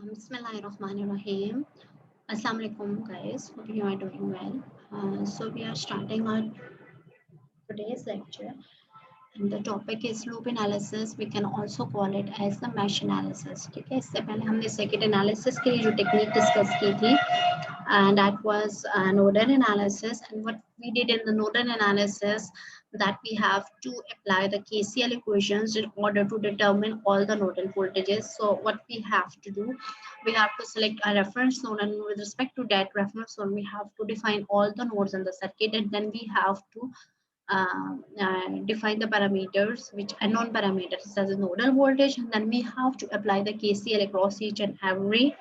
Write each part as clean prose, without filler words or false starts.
Bismillahirrahmanirrahim. Assalamu alaikum guys. Hope you are doing well. So we are starting our today's lecture, and the topic is loop analysis. We can also call it as the mesh analysis. ठीक है, इससे पहले हमने circuit analysis के लिए जो technique discuss की थी, and that was nodal analysis. And what we did in the nodal analysis, that we have to apply the KCL equations in order to determine all the nodal voltages. So what we have to do, we have to select a reference node, and with respect to that reference node, we have to define all the nodes in the circuit, and then we have to define the parameters, which unknown parameters as a nodal voltage, and then we have to apply the KCL across each and every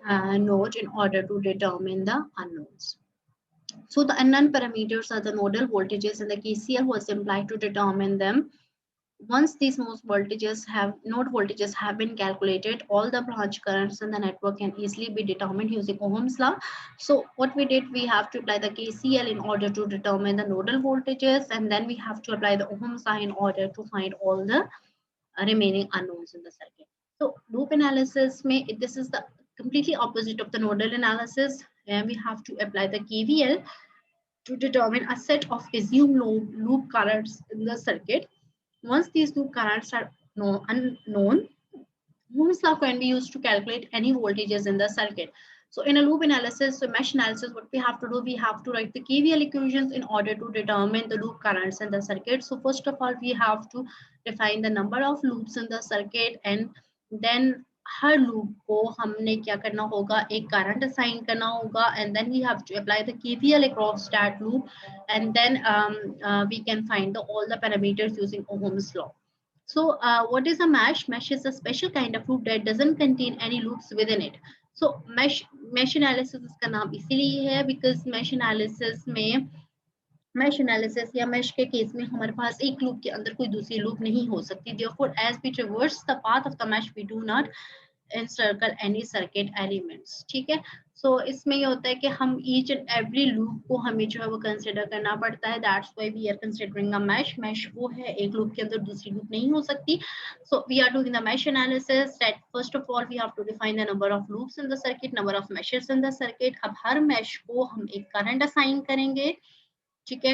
node in order to determine the unknowns. So the unknown parameters are the nodal voltages, and the KCL was applied to determine them. Once these node voltages have been calculated, all the branch currents in the network can easily be determined using Ohm's law. So what we did, we have to apply the KCL in order to determine the nodal voltages, and then we have to apply the Ohm's law in order to find all the remaining unknowns in the circuit. So loop analysis, this is the completely opposite of the nodal analysis, and we have to apply the KVL to determine a set of assumed loop currents in the circuit. Once these loop currents are unknown, Ohm's law can be used to calculate any voltages in the circuit. So in a loop analysis, so mesh analysis, what we have to do, we have to write the KVL equations in order to determine the loop currents in the circuit. So first of all, we have to define the number of loops in the circuit, and then her loop को हमने क्या करना होगा, एक current assign करना होगा, and then we have to apply the KVL across that loop, and then we can find all the parameters using Ohm's law. So what is a mesh? Mesh is a special kind of loop that doesn't contain any loops within it. So mesh analysis इसका नाम इसीलिए है because mesh analysis में mesh analysis या mesh के case में हमारे पास एक लूप के अंदर कोई दूसरी लूप नहीं हो सकती. Therefore, as we traverse the path of the mesh, we do not encircle any circuit elements. ठीक है, so इसमें ये होता है कि हम each and every loop को हमें जो है वो consider करना पड़ता है. That's why we are considering a mesh. Mesh वो है एक loop के अंदर दूसरी loop नहीं हो सकती. So we are doing the mesh analysis. That first of all we have to define the number of loops in the circuit, number of meshes in the circuit. अब हर mesh को हम एक current assign करेंगे. ठीक है,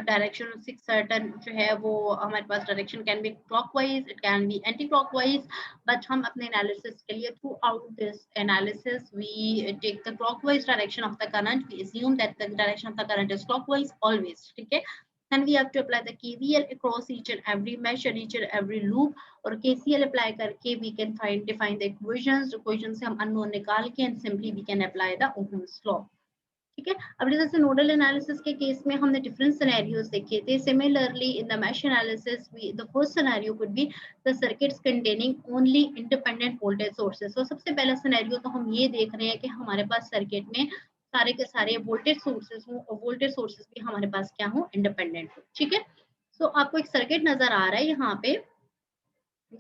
direction certain जो है वो हमारे पास direction can be clockwise, it can be anti clockwise, but हम अपने एनालिसिस के लिए throughout this analysis we take the clockwise direction of the current. We assume that the direction of the current is clockwise always. ठीक है, then we have to apply the KVL across each and every mesh and each and every loop, और KCL apply करके we can define the equations से हम unknown निकाल के and simply we can apply the Ohm's law. ठीक है, अब जैसे नोडल एनालिसिस के केस में हमने डिफरेंट सिनेरियोस देखे थे. Similarly in the mesh analysis the first scenario could be the circuits containing only independent voltage sources. तो सबसे पहला सिनेरियो तो हम ये देख रहे हैं कि हमारे पास सर्किट में सारे के सारे वोल्टेज सोर्सेस हो, और वोल्टेज सोर्सेस भी हमारे पास क्या हो, इंडिपेंडेंट हो. ठीक है, सो आपको एक सर्किट नजर आ रहा है यहाँ पे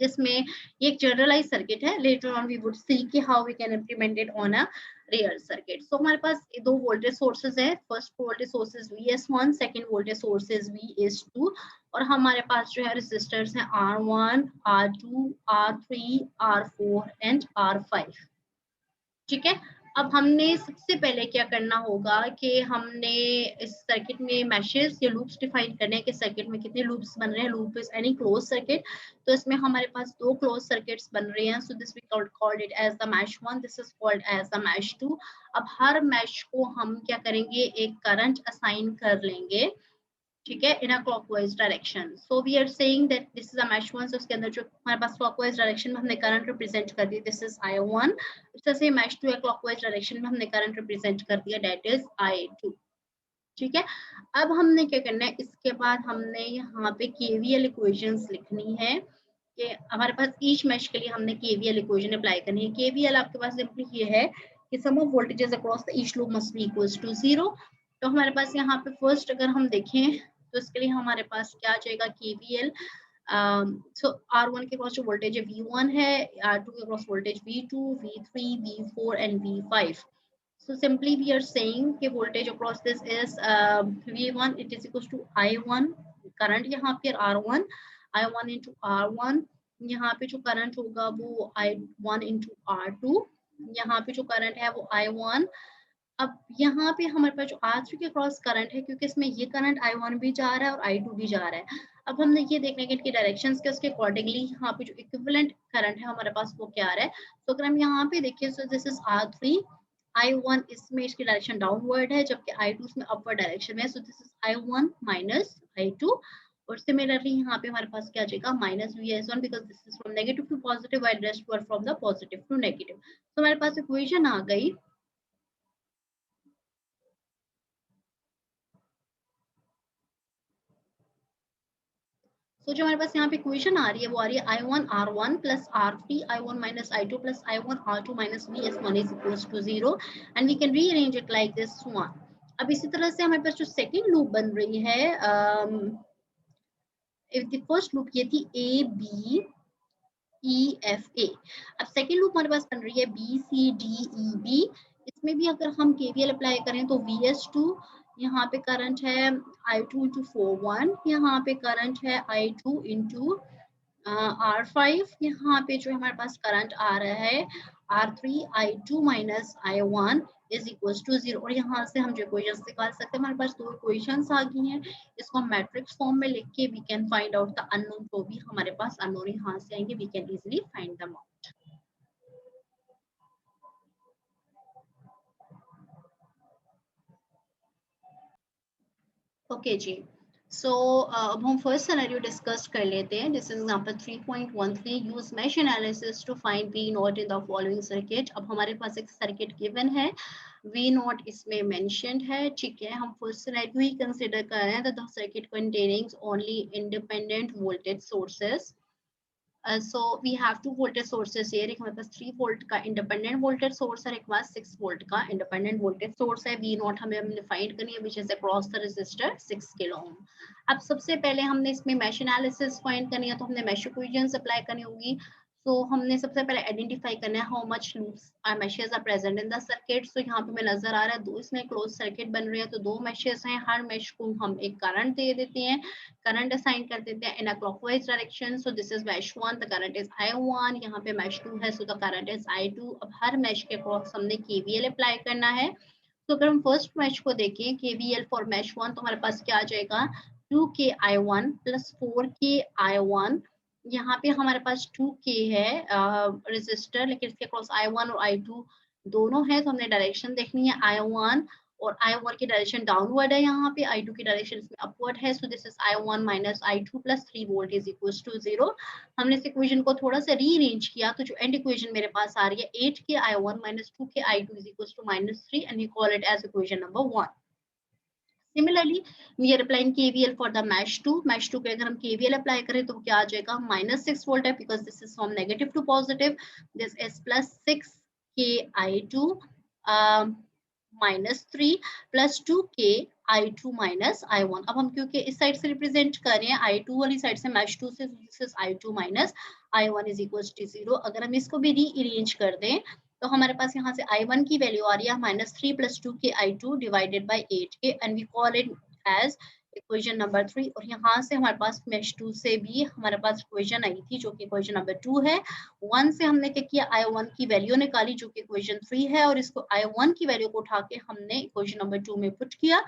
जिसमें ये एक जनरलाइज सर्किट है. Later on we would see कि how we can implement it on a real circuit. So हमारे पास दो वोल्टेज सोर्सेज है. First voltage source is Vs1, second voltage source is Vs2, और हमारे पास जो है रेजिस्टर्स हैं R1, R2, R3, R4 and R5. ठीक है, अब हमने सबसे पहले क्या करना होगा कि हमने इस सर्किट में मैशेस या लूप्स डिफाइन करने हैं कि सर्किट में कितने लूप्स बन रहे हैं. Loop is any close circuit, तो इसमें हमारे पास दो क्लोज सर्किट्स बन रहे हैं. So this we called it as the mesh 1, this is called as the mesh 2. अब हर मैश को हम क्या करेंगे, एक करंट असाइन कर लेंगे. ठीक है, in a clockwise direction. So we are saying that this is a mesh 1. So उसके अंदर जो हमारे पास क्लॉकवाइज डायरेक्शन में हमने करंट रिप्रेजेंट कर दिया, दिस इज I1. जैसे मैश 2 है, क्लॉकवाइज डायरेक्शन में हमने करंट रिप्रेजेंट कर दिया, दैट इज I2. ठीक है, अब हमने क्या करना है, इसके बाद हमने यहाँ पे KVL इक्वेशंस लिखनी है कि हमारे पास ईच मैश के लिए हमने KVL इक्वेशन अप्लाई करनी है. KVL आपके पास सिंपली ये है कि sum of voltages across the each loop must be equals to 0. तो हमारे पास यहाँ पे फर्स्ट अगर हम देखें तो इसके लिए हमारे पास क्या आ जाएगा, KVL. सो R1 के पास जो वोल्टेज है V1 है, R2 के पास voltage V2, V3, V4 and V5. So simply we are saying कि voltage across this is V1, it is equals to I1, current यहाँ पे R1, I1 into R1, यहाँ पे जो करंट होगा वो I1 इंटू R2, यहाँ पे जो करंट है वो I1। अब यहाँ पे हमारे पास जो R3 के क्रॉस करंट है, क्योंकि इसमें ये करंट I1 भी जा रहा है और I2 भी जा रहा है। अब हमने ये देखना है कि इनकी डायरेक्शंस के उसके अकॉर्डिंगली यहाँ पे जो इक्विवेलेंट करंट है हमारे पास वो क्या आ रहा है। तो अगर हम यहाँ पे देखिए, सो दिस इज R3, I1 इसमें इसकी डायरेक्शन डाउनवर्ड है, जबकि I2 इसमें अपवर्ड डायरेक्शन में है। So this is I1 minus I2। और सिमिलरली यहाँ पे हमारे पास क्या आ जाएगा, minus VS1, because this is from negative to positive while rest were from the positive to negative. तो हमारे पास इक्वेशन आ गई। जो हमारे पास यहाँ पे इक्वेशन आ रही है वो आ रही है I1 R1 plus R3 I1 minus I2 plus I1 R2 minus VS1 is equals to 0, and we can rearrange it like this one। अब इसी तरह से हमारे पास जो सेकंड लूप बन रही है, if the first लूप ये थी A B E F A, अब सेकंड लूप हमारे पास बन रही है B C D E B। इसमें भी अगर हम KVL अप्लाई करें तो VS2, यहाँ पे करंट है I2 into 4 1, यहाँ पे करंट है I2 into R5, यहाँ पे जो हमारे पास करंट आ रहा है R3 I2 minus I1 is equal to 0। और यहाँ से हम जो इक्वेशंस निकाल सकते हैं, हमारे पास दो इक्वेशंस आ गई हैं। इसको हम मैट्रिक्स फॉर्म में लिख के we can find out the unknown. जो भी हमारे पास अननोन यहाँ से आएंगे we can easily find them out. Okay जी, सो अब हम फर्स्ट सिनेरियो डिस्कस कर लेते हैं। This is example 3.13, use mesh analysis to find V not in the following circuit. अब हमारे पास एक सर्किट गिवन है, V नॉट इसमें मेंशन्ड है, ठीक है। हम फर्स्ट सिनेरियो ही कंसीडर कर रहे हैं, the circuit containing only independent voltage sources. So we have two voltage sources here. एक हमारे पास 3 वोल्ट का इंडिपेंडेंट वोल्टेज सोर्स है, एक हमारे पास 6 वोल्ट का इंडिपेंडेंट वोल्टेज सोर्स है। V नॉट हमें फाइंड करनी है which is across the resistor 6 kilo ohm. अब सबसे पहले हमने इसमें मैश एनालिसिस फाइंड करनी है, तो हमने मैश इक्वेशंस अप्लाई करनी होगी। सो हमने सबसे पहले आइडेंटिफाई करना है how much loops or meshes are present in the circuit. So यहाँ पे हमें नजर आ रहा है दो इसमें क्लोज सर्किट बन रहे हैं, तो दो मैशेस हैं। हर मैश को हम एक करंट दे देते हैं, करंट असाइन कर देते हैं in a clockwise direction. So this is mesh 1, the current is I1। यहाँ पे मैश 2 है, so the current is I2। अब हर मैश के अक्रॉस हमने KVL अप्लाई करना है। तो अगर हम फर्स्ट मैश को देखें, KVL फॉर मैश 1, तो हमारे पास क्या आ जाएगा, 2k I1 plus 4k I1। यहाँ पे हमारे पास 2k है रेजिस्टर, लेकिन इसके अक्रॉस I1 और I2 दोनों है। तो हमने डायरेक्शन देखनी है, I1 और I1 की डायरेक्शन डाउनवर्ड है, यहाँ पे I2 की डायरेक्शन इसमें अपवर्ड है। So this is I1 minus I2 plus 3 volt is equal to 0। हमने इस इक्वेशन को थोड़ा सा रीअरेंज किया, तो जो एंड इक्वेशन मेरे पास आ रही है 8k I1 minus 2k I2 is equal to -3, and we call it as equation number 1। Similarly, we are applying KVL for the mesh 2. Mesh 2 पे अगर हम KVL अप्लाई करें तो क्या आ जाएगा, -6 वोल्ट है, because this is from negative to positive. This is +6k I2 -3 plus 2k I2 minus I1। अब हम क्योंकि इस साइड से रिप्रेजेंट कर रहे हैं I2 वाली साइड से मैश 2 से, this is I2 minus I1 is equal to 0। अगर हम इसको भी रीअरेंज कर दें तो हमारे पास यहाँ से I1 की वैल्यू आ रही है -3 plus 2k I2 divided by 8k, and we call it as equation number 3। और यहाँ से हमारे पास मैश 2 से भी हमारे पास इक्वेशन आई थी जो कि इक्वेशन नंबर 2 है। 1 से हमने क्या किया, I1 की वैल्यू निकाली जो कि इक्वेशन 3 है, और इसको I1 की वैल्यू को उठा के हमने इक्वेशन नंबर 2 में पुट किया।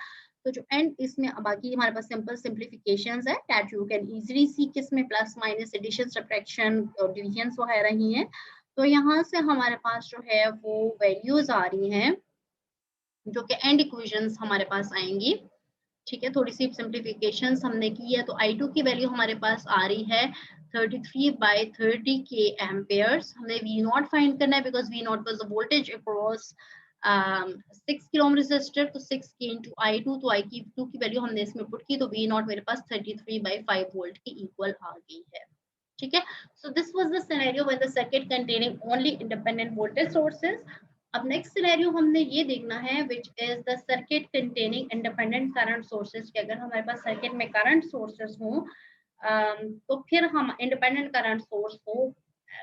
तो जो एंड इसमें बाकी हमारे पास सिंपल सिंप्लीफिकेशंस है दैट यू कैन इजीली सी, किसमें प्लस माइनस एडिशन सब्ट्रैक्शन और डिविजन वगैरह ही है। तो यहाँ से हमारे पास जो है वो वैल्यूज आ रही हैं जो कि एंड इक्वेशंस हमारे पास आएंगी, ठीक है। थोड़ी सी सिंप्लीफिकेशंस हमने की है, तो I2 की वैल्यू हमारे पास आ रही है 33/30 के एम्पेयर्स। हमें V नॉट फाइंड करना है because V naught was the voltage across 6 kilo ohm resistor. तो 6k into I2, तो I2 की वैल्यू हमने इसमें पुट की, तो V नॉट मेरे पास 33/5 वोल्ट के इक्वल आ गई है, ठीक है। So this was the scenario when the circuit containing only independent voltage sources. अब नेक्स्ट सिनेरियो हमने ये देखना है which is the circuit containing independent current sources, कि अगर हमारे पास सर्किट में करंट सोर्सेस हो तो फिर हम इंडिपेंडेंट करंट सोर्स हो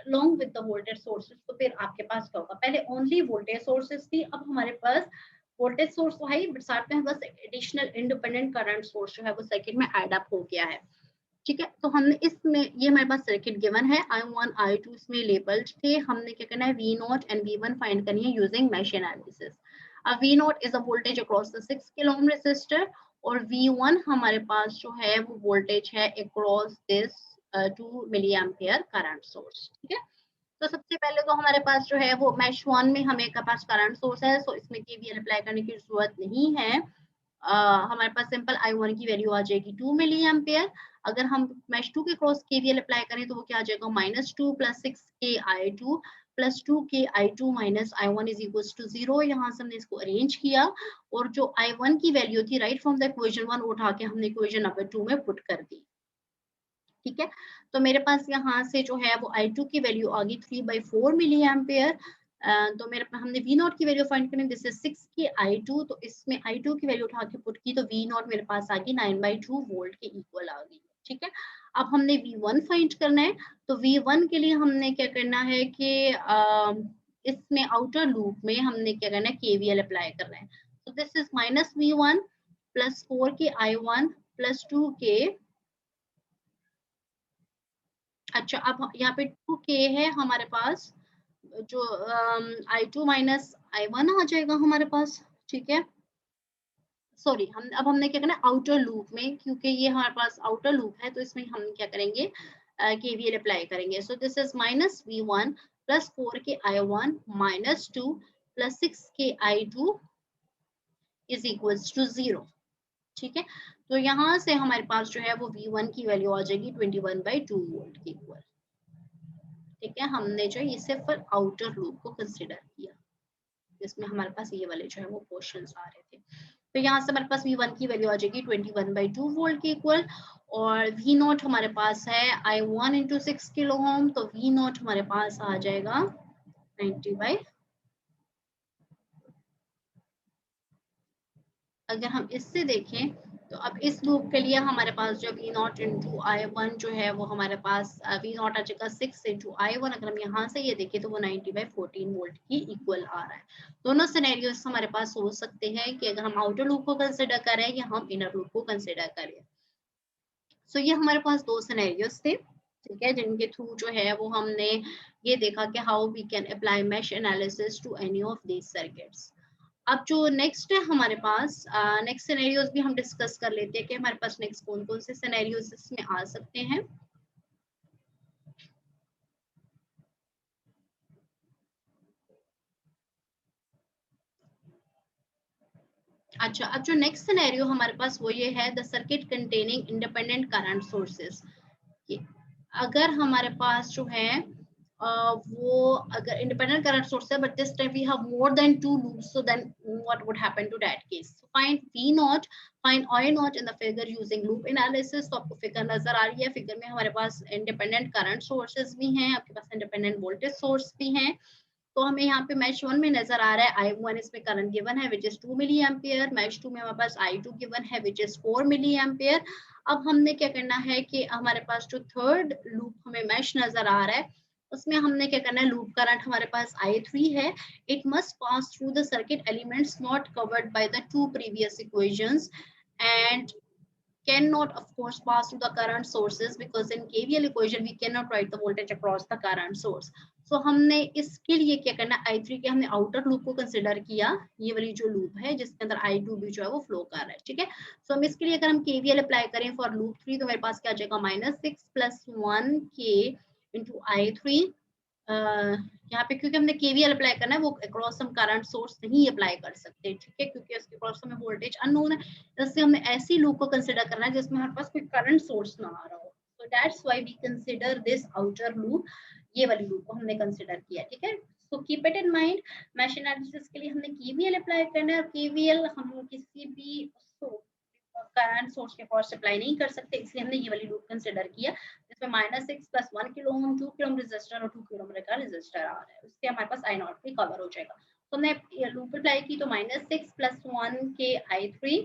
along with the voltage sources, तो फिर आपके पास क्या होगा। पहले ओनली वोल्टेज सोर्सेस थी, अब हमारे पास वोल्टेज सोर्स तो है, बट साथ में बस एडिशनल इंडिपेंडेंट करंट सोर्स जो है वो सर्किट में ऐड अप हो गया है। ठीक है, तो हमने इसमें ये हमारे पास सर्किट गिवन है, I1 I2 इसमें लेबल्ड थे, हमने क्या करना है V0 एंड V1 फाइंड करनी है यूजिंग मेश एनालिसिस। अब V0 is a voltage across the 6 kilo ohm resistor और V1 हमारे पास जो है वो वोल्टेज है across this 2 milli ampere current source. ठीक है, तो सबसे पहले तो हमारे पास जो है वो मैश 1 में हमें का पास करंट सोर्स है, सो इसमें केवीएल अप्लाई करने की जरूरत नहीं है। हमारे पास सिंपल I1 की वैल्यू आ जाएगी 2 मिली एम्पियर। अगर हम मैश 2 के क्रॉस केवीएल अप्लाई करें तो वो क्या आ जाएगा, -2 + 6 + 2 minus I1 is equal to 0। यहाँ से हमने इसको अरेंज किया और जो I1 की वैल्यू थी राइट फ्रॉम द इक्वेशन 1 उठा के हमने इक्वेशन नंबर 2 में पुट कर दी। ठीक है, तो मेरे पास यहाँ से जो है वो I2 की वैल्यू आ गई 3/4 मिली एम्पियर। तो मेरे हमने V0 की वैल्यू फाइंड करनी, दिस इज 6 की I2, तो इसमें I2 की वैल्यू उठा के पुट की तो V0 मेरे पास आ गई 9/2 वोल्ट के इक्वल आ गई। ठीक है, अब हमने V1 फाइंड करना है, तो V1 के लिए हमने क्या करना है कि इसमें आउटर लूप में हमने क्या करना है, KVL अप्लाई करना है। तो दिस इज -V1 + 4 के I1 + 2 के, अच्छा अब यहाँ पे 2k है हमारे पास, जो I2 माइनस I1 आ जाएगा हमारे पास। ठीक है, सॉरी हम अब हमने क्या करना है आउटर लूप में, क्योंकि ये हमारे पास आउटर लूप है तो इसमें हम क्या करेंगे, केवीएल अप्लाई करेंगे। सो दिस इज -V1 + 4 के I1 -2 + 6 के I2 इज इक्वल्स टू 0। ठीक है, तो यहाँ से हमारे पास जो है वो V1 की वैल्यू आ जाएगी 21/2 वोल्ट के इक्वल। ठीक है, हमने जो ये सिर्फ आउटर लूप को कंसिडर किया, जिसमें हमारे पास ये वाले जो है वो पोर्शंस आ रहे थे। तो यहाँ से हमारे पास V1 की वैल्यू आ जाएगी 21/2 वोल्ट के इक्वल और V0 हमारे पास है I1 × 6 किलो ओम, तो V0 हमारे पास आ जाएगा 90/। अगर हम इससे देखें तो अब इस लूप के लिए हमारे पास जो V0 × I1 जो है वो हमारे पास V0 आ जाएगा 6 × I1। अगर हम यहाँ से ये देखें तो वो 90/14 वोल्ट की इक्वल आ रहा है। दोनों सिनेरियोस हमारे पास हो सकते हैं कि अगर हम आउटर लूप को कंसिडर करें या हम इनर लूप को कंसिडर करें। सो ये हमारे पास दो सिनेरियोस थे, ठीक है, जिनके थ्रू जो है वो हमने ये देखा कि how we can apply mesh analysis to any of these circuits. अब जो नेक्स्ट है हमारे पास नेक्स्ट सिनेरियोस भी हम डिस्कस कर लेते हैं कि हमारे पास नेक्स्ट कौन कौन से सिनेरियोस इसमें आ सकते हैं। अच्छा, अब जो नेक्स्ट सिनेरियो हमारे पास वो ये है, the circuit containing independent current sources. अगर हमारे पास जो है वो अगर इंडिपेंडेंट करंट सोर्स है but this time we have more than 2 loops, so then what would happen to that case. Find V0 find I0 in the figure using loop analysis. तो आपको फिगर नजर आ रही है, फिगर में हमारे पास independent current sources भी हैं, आपके पास इंडिपेंडेंट वोल्टेज सोर्स भी हैं। तो हमें यहाँ पे मैश 1 में नजर आ रहा है I1 इसमें करंट गिवन है which is 2 milli ampere. Mesh 2 में हमारे पास I2 गिवन है विच इज 4 मिली एम्पियर। अब हमने क्या करना है कि हमारे पास जो थर्ड लूप हमें मैश नजर आ रहा है उसमें हमने क्या करना है, लूप करंट हमारे पास I3 है। It must pass through the circuit elements not covered by the two previous equations and cannot of course pass through the current sources because in KVL equation we cannot write the voltage across the current source. So हमने इसके लिए क्या करना है, I3 के हमने outer loop को consider किया, ये वाली जो लूप है जिसके अंदर I2 भी जो है वो फ्लो कर रहा है। ठीक है, सो हम इसके लिए अगर हम KVL अप्लाई करें फॉर लूप 3 तो मेरे पास क्या आ जाएगा, -6 + 1k × I3। यहाँ पे क्योंकि हमने केवीएल अप्लाई करना है वो अक्रॉस हम करंट सोर्स नहीं अप्लाई कर सकते, ठीक है, क्योंकि उसके अक्रॉस हमें वोल्टेज अननोन है। इससे हमें ऐसी लूप को कंसीडर करना है जिसमें हमारे पास कोई करंट सोर्स ना आ रहा हो। So that's why we consider this outer loop, ये वाली लूप को हमने कंसीडर किया। ठीक है, so keep it in mind, mesh analysis के लिए हमने केवीएल अप्लाई करना है और केवीएल हम किसी भी करंट सोर्स के क्रॉस अप्लाई नहीं कर सकते, इसलिए हमने ये वाली लूप कंसीडर किया जिसमें -6 + 1 kilo ohm 2 kilo ohm resistor और 2 किलो ओम का रेजिस्टर आ रहा है, उससे हमारे पास I0 भी कवर हो जाएगा। तो हमने ये लूप अप्लाई की तो -6 + 1 के I3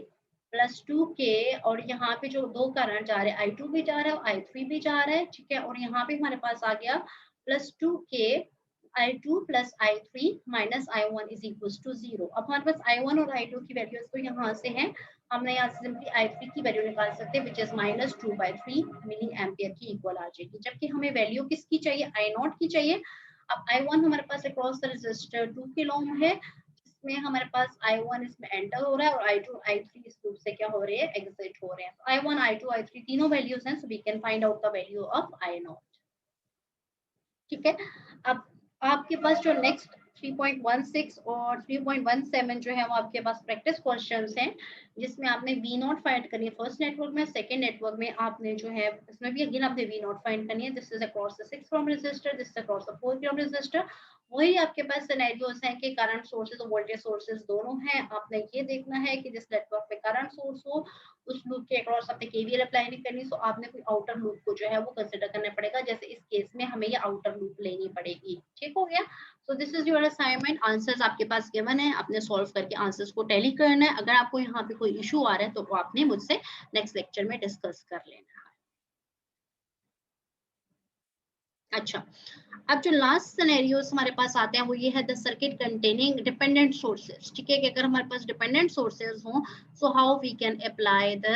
+ 2 के, और यहाँ पे जो दो करंट जा रहे हैं I2 भी जा रहा है और I3 भी जा रहा है। ठीक है, और यहाँ पे हमारे पास आ गया +2 के I2 plus I3 minus I1 is equal to 0। अब हमारे पास I1 और I2 की वैल्यूज तो यहाँ से हैं, हमने यहाँ से सिंपली I3 की वैल्यू निकाल सकते हैं विच इज -2/3 मिली एम्पियर की इक्वल आ जाएगी, जबकि हमें वैल्यू किसकी चाहिए, I0 की चाहिए। अब I1 हमारे पास across the resistor 2 kilo ohm है, इसमें हमारे पास I1 इसमें एंटर हो रहा है और I2 I3 इस लूप से क्या हो रहे हैं, एग्जिट हो रहे हैं। तो I1 I2 I3 तीनों वैल्यूज हैं, so we can find out the value of I0। ठीक है, अब आपके पास जो नेक्स्ट 3.16 और 3.17 जो है वो आपके पास प्रैक्टिस क्वेश्चंस हैं, जिसमें आपने वी नॉट फाइंड करनी है फर्स्ट नेटवर्क में, सेकंड नेटवर्क में आपने जो है इसमें भी अगेन आपने वी नॉट फाइंड करनी है। This is across the 6 ohm resistor, this is across the 4 ohm resistor. वही आपके पास सिनेरियोस हैं कि करंट सोर्सेज और वोल्टेज सोर्सेज दोनों हैं। आपने ये देखना है कि जिस नेटवर्क पे करंट सोर्स हो उस लूप के अक्रॉस आपने केवीएल अप्लाई नहीं करनी, सो आपने कोई आउटर लूप को जो है वो कंसीडर करना पड़ेगा, जैसे इस केस में हमें ये आउटर लूप लेनी पड़ेगी। ठीक हो गया, सो this is your assignment. Answers आपके पास गिवन है, आपने सॉल्व करके आंसर्स को टैली करना है। अगर आपको यहाँ पे कोई इशू आ रहा है तो आपने मुझसे नेक्स्ट लेक्चर में डिस्कस कर लेना है। अच्छा, अब जो लास्ट सिनेरियोस हमारे पास आते हैं वो ये है the circuit containing dependent sources. ठीक है, कि अगर हमारे पास डिपेंडेंट सोर्सेज हों so how we can apply the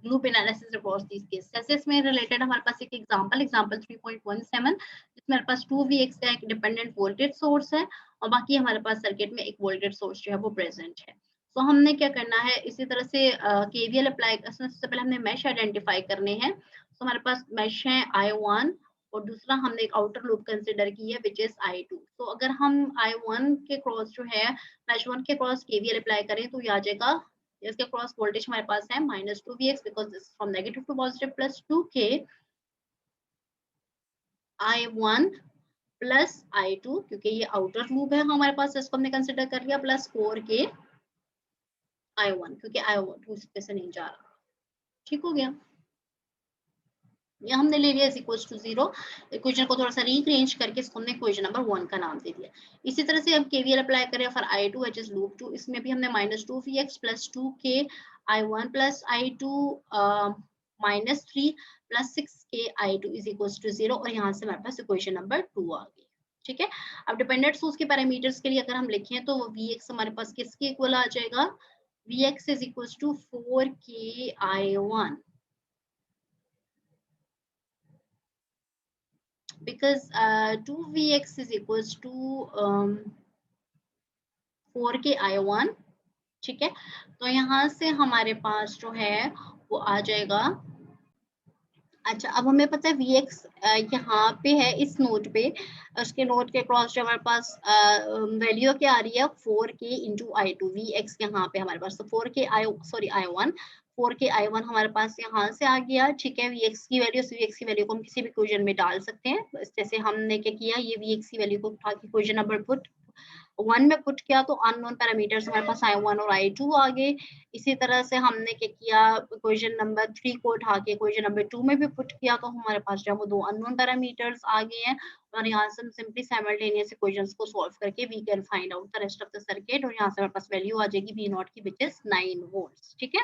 loop analysis across these cases. जैसे इसमें रिलेटेड हमारे पास एक एग्जांपल 3.17 जिसमें हमारे पास 2Vx का एक डिपेंडेंट वोल्टेज सोर्स है और बाकी हमारे पास सर्किट में एक वोल्टेज सोर्स जो है वो प्रेजेंट है। तो हमने क्या करना है, इसी तरह से केवीएल अप्लाई करने से पहले हमने मैश आइडेंटिफाई करने हैं। तो हमारे पास मैश है I1 और दूसरा हमने एक आउटर लूप कंसीडर की है विच इज I2। तो अगर हम I1 के क्रॉस जो है मैश 1 के क्रॉस केवीएल अप्लाई करें तो ये आ जाएगा, इसके क्रॉस वोल्टेज हमारे पास है -2Vx because this from negative to positive plus 2K I1 plus I2 क्योंकि ये आउटर लूप है हमारे पास, इसको हमने कंसीडर कर लिया, प्लस 4K I1 क्योंकि I2 इसमें से नहीं जा रहा। ठीक हो गया, ये हमने ले लिया इज इक्वल टू 0। इक्वेशन को थोड़ा सा रीअरेंज करके इसको हमने इक्वेशन नंबर 1 का नाम दे दिया। इसी तरह से हम केवीएल अप्लाई करें for I2 which is loop 2, इसमें भी हमने -2Vx plus 2K I1 plus I2 -3 plus 6K I2 is equal to 0 और यहाँ से हमारे पास इक्वेशन नंबर 2 आ गई। ठीक है, अब डिपेंडेंट सोर्स के पैरामीटर्स के लिए अगर हम लिखें तो Vx हमारे पास किसके इक्वल आ जाएगा, Vx is equal to 4K I1 because 2Vx is equals to 4K I1। ठीक है, तो यहाँ से हमारे पास जो है वो आ जाएगा। अच्छा, अब हमें पता है Vx यहाँ पे है इस नोट पे, उसके नोट के क्रॉस जो हमारे पास वैल्यू क्या आ रही है 4K इंटू I2। Vx यहाँ पे हमारे पास तो 4K I1 4K I1 हमारे पास यहाँ से आ गया। ठीक है, Vx की वैल्यू को हम किसी भी इक्वेशन में डाल सकते हैं। जैसे हमने क्या किया, ये Vx की वैल्यू को उठा के इक्वेशन नंबर 1 में पुट किया तो अननोन पैरामीटर्स हमारे पास I1 और I2 आ गए। इसी तरह से हमने क्या किया, इक्वेशन नंबर 3 को उठा के इक्वेशन नंबर 2 में भी पुट किया तो हमारे पास जो है वो 2 अननोन पैरामीटर्स आ गए हैं और यहाँ से हम सिंपली साइमल्टेनियस इक्वेशंस को सॉल्व करके we can find out the rest of the circuit और यहाँ से हमारे पास वैल्यू आ जाएगी V नॉट की विच इज 9 वोल्ट्स। ठीक है,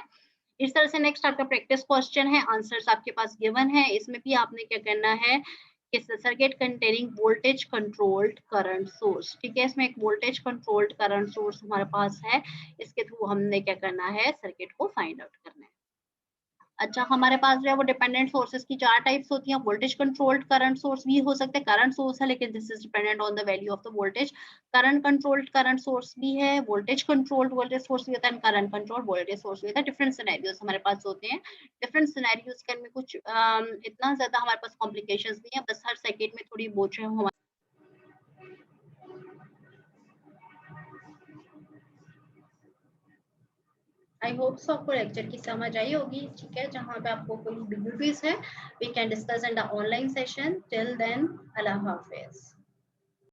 इस तरह से नेक्स्ट आपका प्रैक्टिस क्वेश्चन है, आंसर्स आपके पास गिवन है। इसमें भी आपने क्या करना है कि circuit containing voltage controlled current source. ठीक है, इसमें एक वोल्टेज कंट्रोल्ड करंट सोर्स हमारे पास है, इसके थ्रू हमने क्या करना है, सर्किट को फाइंड आउट करना है। अच्छा, हमारे पास जो है वो डिपेंडेंट सोर्सेज की 4 टाइप्स होती हैं। वोल्टेज कंट्रोल्ड करंट सोर्स भी हो सकते हैं, करंट सोर्स है लेकिन this is dependent on the value of the voltage. Current controlled current source भी है, वोल्टेज कंट्रोल्ड वोल्टेज सोर्स भी होता है, करंट कंट्रोल्ड वोल्टेज सोर्स भी होता है। डिफरेंट सिनेरियोस हमारे पास होते हैं। डिफरेंट सिनेरियोस के में कुछ इतना ज्यादा हमारे पास कॉम्प्लिकेशंस नहीं है, बस हर सर्किट में थोड़ी बहुत जो है आई होप सो आपको लेक्चर की समझ आई होगी। ठीक है, जहाँ पे आपको कोई डिफिकल्टीज है we can discuss in the online session. Till then, अल्लाह हाफिज।